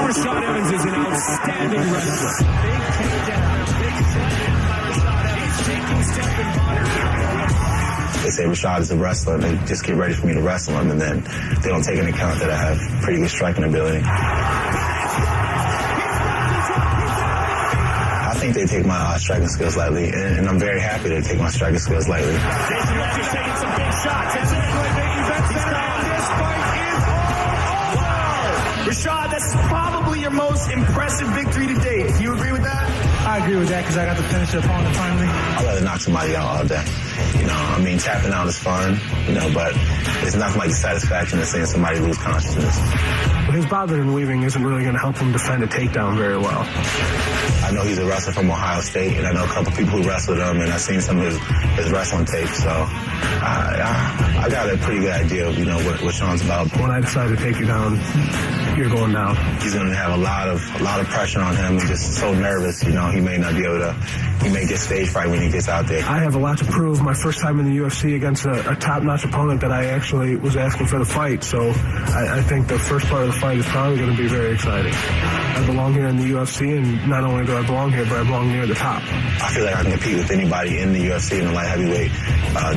Rashad Evans is an outstanding wrestler. Big takedown, big slam by Rashad Evans. Taking step and body. They say Rashad is a wrestler, and they just get ready for me to wrestle him, and then they don't take into account that I have pretty good striking ability. I think they take my striking skills lightly, and I'm very happy they take my striking skills lightly. Jason Ricky's taking some big shots. This fight is all over. Rashad, that's probably your most impressive victory to date. Do you agree with that? I agree with that because I got to finish the opponent finally. I'd rather knock somebody out all day. You know, I mean, tapping out is fun, you know, but it's nothing like the satisfaction of seeing somebody lose consciousness. His bobbing and weaving isn't really going to help him defend a takedown very well. I know he's a wrestler from Ohio State, and I know a couple people who wrestled him, and I've seen some of his wrestling tapes, so I got a pretty good idea of, you know, what Sean's about. When I decide to take you down, you're going down. He's going to have a lot of pressure on him. He's just so nervous, you know, he may not be able to, he may get stage fright when he gets out there. I have a lot to prove. My first time in the UFC against a top-notch opponent that I actually was asking for the fight, so I think the first part of the fight is probably going to be very exciting. I belong here in the UFC, and not only do I belong here, but I belong near the top. I feel like I can compete with anybody in the UFC in the light heavyweight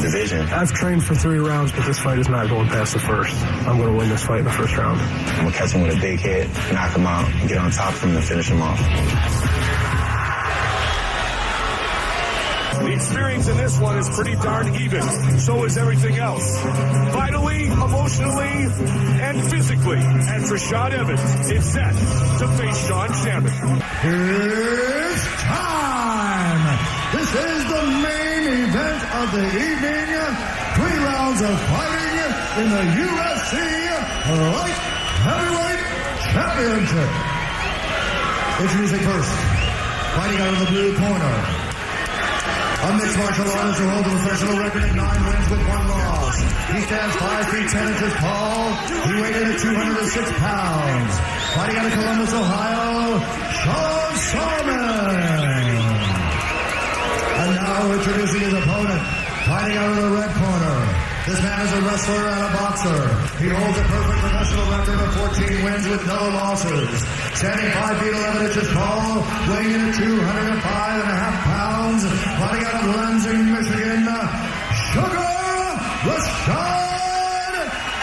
division. I've trained for 3 rounds, but this fight is not going past the first. I'm going to win this fight in the first round. I'm going to catch him with a big hit, knock him out, get on top of him, and finish him off. The experience in this one is pretty darn even. So is everything else. Vitally, emotionally, and physically. And Rashad Evans is set to face Salmon. It's time! This is the main event of the evening. 3 rounds of fighting in the UFC Light Heavyweight Championship. Introducing first, fighting out of the blue corner. A mixed martial artist who holds a professional record of 9 wins with 1 loss. He stands 5 feet 10 inches tall. He weighed in at 206 pounds. Fighting out of Columbus, Ohio, Salmon. And now introducing his opponent, fighting out of the red corner. This man is a wrestler and a boxer. He holds a perfect professional record of 14 wins with no losses. Standing 5 feet 11 inches tall, weighing in at 205.5 pounds. Fighting out of Lansing, Michigan, Sugar Rashad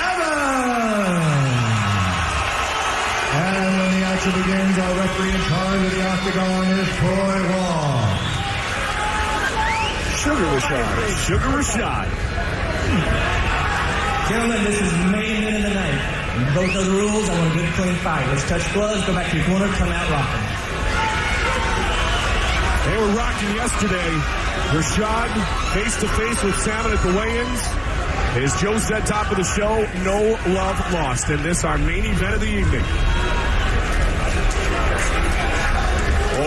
Evans. And when the action begins, our referee in charge of the octagon is Troy Wall. Sugar Rashad. Gentlemen, this is the main event of the night. You both know the rules. I want a good, clean fight. Let's touch gloves, go back to your corner, come out rocking. They were rocking yesterday. Rashad face-to-face with Salmon at the weigh-ins. As Joe said, top of the show, no love lost. And this, our main event of the evening.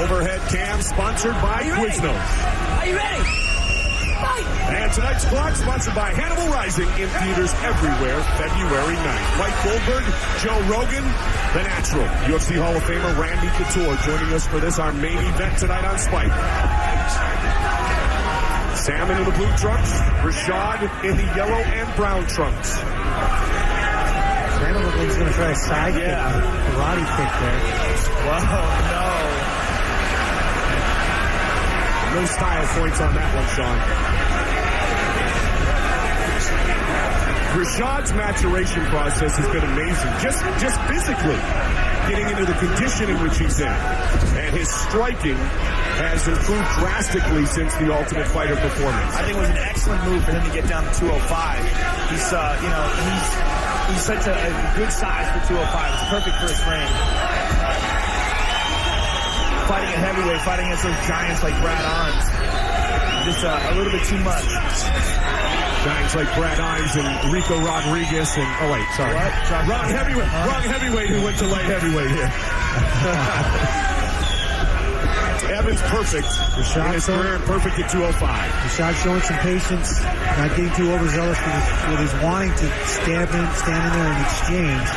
Overhead cam sponsored by Quiznos. Are you ready? And tonight's clock sponsored by Hannibal Rising in theaters everywhere, February 9th. Mike Goldberg, Joe Rogan, The Natural, UFC Hall of Famer Randy Couture joining us for this, our main event tonight on Spike. Salmon in the blue trunks, Rashad in the yellow and brown trunks. Salmon looks like he's going to try a side kick. Karate kick there. Whoa, no style points on that one, Sean. Rashad's maturation process has been amazing. Just physically getting into the condition in which he's in. And his striking has improved drastically since the Ultimate Fighter performance. I think it was an excellent move for him to get down to 205. He's such a good size for 205. It's perfect for his frame. Fighting at heavyweight, fighting against those giants like Brad Arms. Just a little bit too much. Giants like Brad Imes and Rico Rodriguez and, oh wait, sorry. What? Wrong heavyweight who went to light heavyweight here. Evans perfect. Rashad in his career and perfect at 205. Rashad showing some patience, not getting too overzealous with his wanting to stand in there and exchange.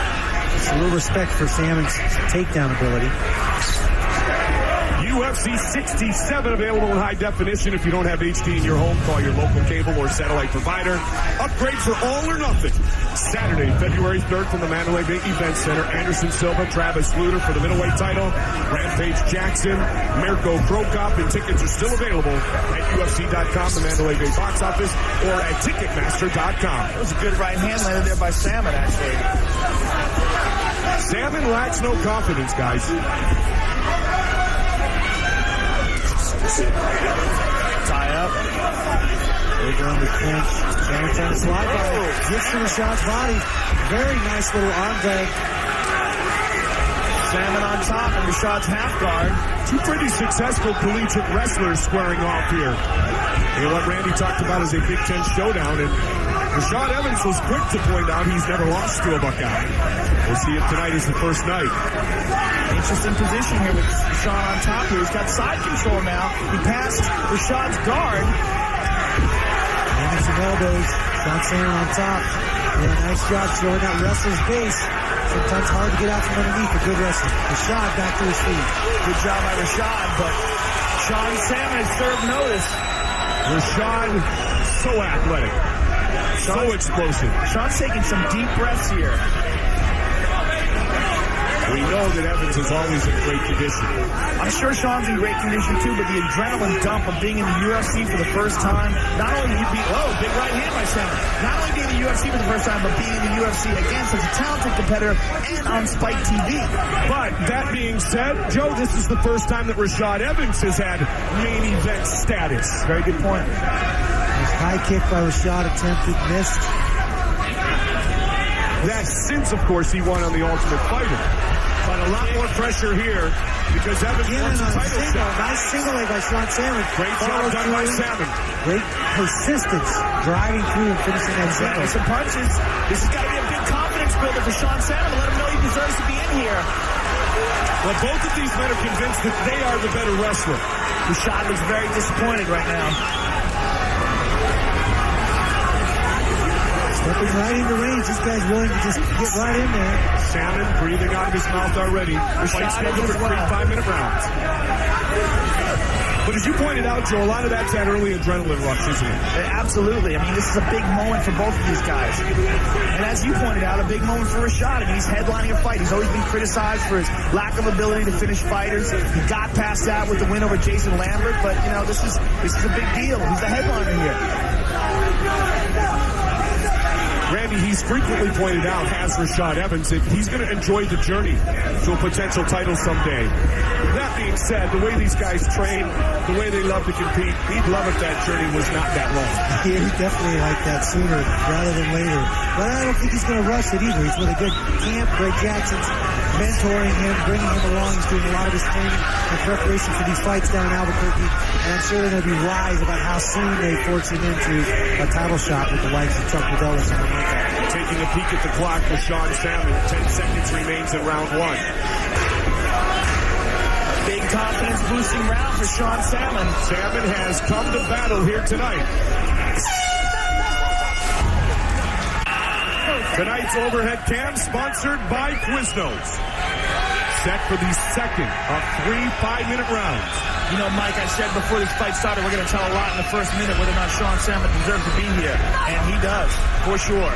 Just a little respect for Salmon's takedown ability. UFC 67 available in high definition. If you don't have HD in your home, call your local cable or satellite provider. Upgrade for all or nothing. Saturday, February 3rd from the Mandalay Bay Event Center. Anderson Silva, Travis Luter for the middleweight title. Rampage Jackson, Mirko Krokop, and tickets are still available at UFC.com, the Mandalay Bay box office, or at Ticketmaster.com. That was a good right hand landed there by Salmon, actually. Salmon lacks no confidence, guys. Tie up. Over on the clinch. Salmon trying to slide by. Gets to Rashad's body. Very nice little arm drag. Salmon on top and Rashad's half guard. Two pretty successful collegiate wrestlers squaring off here. You know what Randy talked about is a Big Ten showdown, and Rashad Evans was quick to point out he's never lost to a Buckeye. We'll see if tonight is the first night. Interesting position here with Rashad on top here. He's got side control now. He passed Rashad's guard. And some elbows. Sean Salmon on top. Doing a nice job showing that wrestler's base. Sometimes hard to get out from underneath a good wrestler. Rashad back to his feet. Good job by Rashad, but Sean Salmon has served notice. Rashad, so athletic. So explosive. Sean's taking some deep breaths here. We know that Evans is always in great condition. I'm sure Sean's in great condition too, but the adrenaline dump of being in the UFC for the first time, not only big right hand by Salmon, not only being in the UFC for the first time, but being in the UFC against such a talented competitor and on Spike TV. But that being said, Joe, this is the first time that Rashad Evans has had main event status. Very good point. Nice high kick by Rashad, attempted, missed. That's since, of course, he won on the Ultimate Fighter. But a lot more pressure here because Evans wants a title shot. Nice single leg by Sean Salmon. Great job done by Salmon. Great persistence, driving through and finishing that single. Some punches. This has got to be a big confidence builder for Sean Salmon to let him know he deserves to be in here. Well, both of these men are convinced that they are the better wrestler. Rashad looks very disappointed right now. Stepping right into range. This guy's willing to just get right in there. Salmon breathing out of his mouth already. Fight scheduled for 3 5-minute rounds. But as you pointed out, Joe, a lot of that's that early adrenaline rush, isn't it? Absolutely. I mean, this is a big moment for both of these guys. And as you pointed out, a big moment for Rashad. I mean, he's headlining a fight. He's always been criticized for his lack of ability to finish fighters. He got past that with the win over Jason Lambert. But, you know, this is a big deal. He's the headliner here. Randy, he's frequently pointed out, has Rashad Evans, that he's going to enjoy the journey to a potential title someday. That being said, the way these guys train, the way they love to compete, he'd love if that journey was not that long. Yeah, he'd definitely like that sooner rather than later. But I don't think he's going to rush it either. He's with a good camp. Greg Jackson's mentoring him, bringing him along. He's doing a lot of his training in preparation for these fights down in Albuquerque. And I'm sure they're going to be wise about how soon they force him into a title shot with the likes of Chuck Liddell or something like that. Taking a peek at the clock with Sean Salmon. 10 seconds remains in round one. Big confidence boosting round for Sean Salmon. Salmon has come to battle here tonight. Tonight's overhead cam sponsored by Quiznos. Set for the second of 3 5-minute rounds. You know, Mike, I said before this fight started, we're going to tell a lot in the first minute whether or not Sean Salmon deserves to be here. And he does, for sure.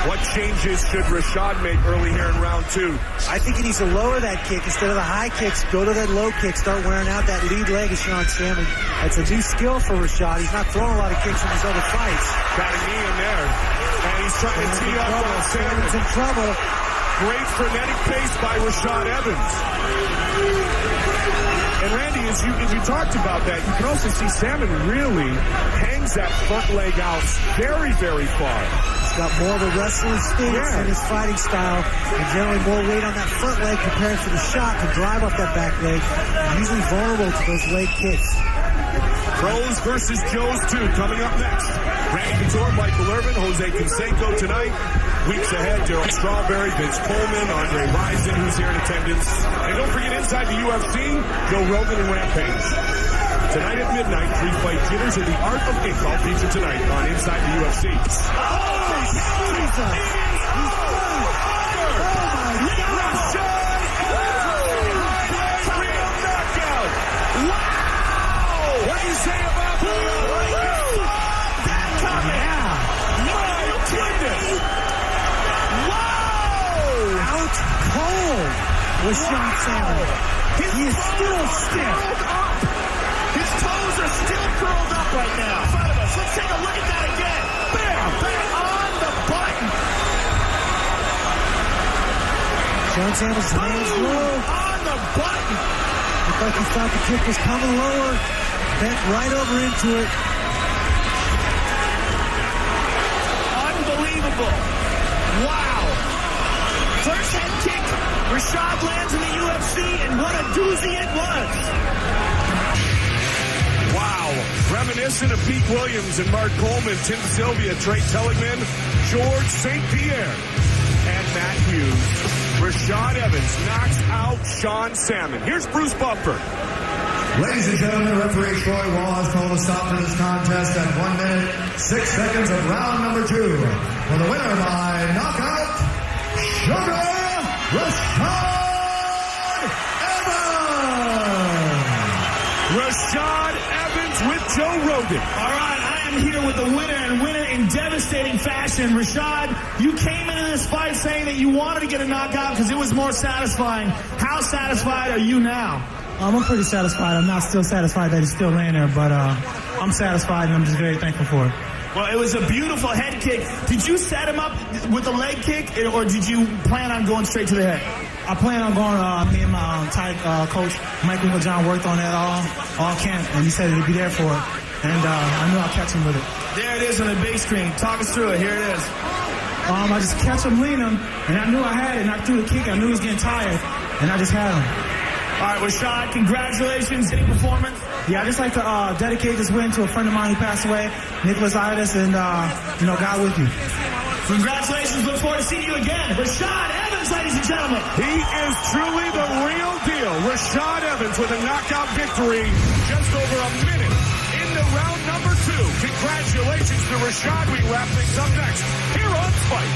What changes should Rashad make early here in round two? I think he needs to lower that kick instead of the high kicks. Go to that low kick. Start wearing out that lead leg of Sean Salmon. That's a new skill for Rashad. He's not throwing a lot of kicks in his other fights. Got a knee in there. And he's trying to tee up on Salmon. Salmon's in trouble. Great frenetic pace by Rashad Evans. And Randy, as you talked about that, you can also see Salmon really hangs that front leg out very, very far. He's got more of a wrestling stance in his fighting style, and generally more weight on that front leg preparing for the shot to drive off that back leg. He's usually vulnerable to those leg kicks. Pros versus Joes 2 coming up next. Randy Couture, Michael Irvin, Jose Canseco tonight. Weeks ahead, Daryl Strawberry, Vince Coleman, Andre Rison, who's here in attendance. And don't forget, inside the UFC, Joe Rogan and Rampage. Tonight at midnight, 3 fight jitters and the art of kickball feature tonight on Inside the UFC. Jesus! Rashad Salmon. He is still stiff. His toes are still curled up right now. In front of us. Let's take a look at that again. Bam! Bam! On the button. Rashad Salmon's hands low. On the button. Looked like he thought the kick was coming lower. Bent right over into it. Unbelievable. Wow. First head kick. Rashad lands in the UFC, and what a doozy it was. Wow. Reminiscent of Pete Williams and Mark Coleman, Tim Sylvia, Trey Telligman, George St. Pierre, and Matt Hughes. Rashad Evans knocks out Sean Salmon. Here's Bruce Buffer. Ladies and gentlemen, referee Troy Wall has called a stop to this contest at 1 minute, 6 seconds of round number 2. For the winner by knockout, Sugar Rashad Evans! Rashad Evans with Joe Rogan. All right, I am here with the winner, and winner in devastating fashion. Rashad, you came into this fight saying that you wanted to get a knockout because it was more satisfying. How satisfied are you now? I'm pretty satisfied. I'm not still satisfied that he's still laying there, but I'm satisfied, and I'm just very thankful for it. Well, it was a beautiful head kick. Did you set him up with a leg kick, or did you plan on going straight to the head? I plan on going, me and my tight coach, Michael John, worked on that all camp, and he said he'd be there for it. And I knew I'd catch him with it. There it is on the big screen. Talk us through it. Here it is. I just catch him, lean him, and I knew I had it, and I threw the kick. I knew he was getting tired, and I just had him. All right, Rashad, congratulations. Any performance? Yeah, I'd just like to dedicate this win to a friend of mine who passed away, Nicholas Itis, and, God with you. Congratulations. Look forward to seeing you again. Rashad Evans, ladies and gentlemen. He is truly the real deal. Rashad Evans with a knockout victory just over a minute into round number 2. Congratulations to Rashad. We wrap things up next here on Fight.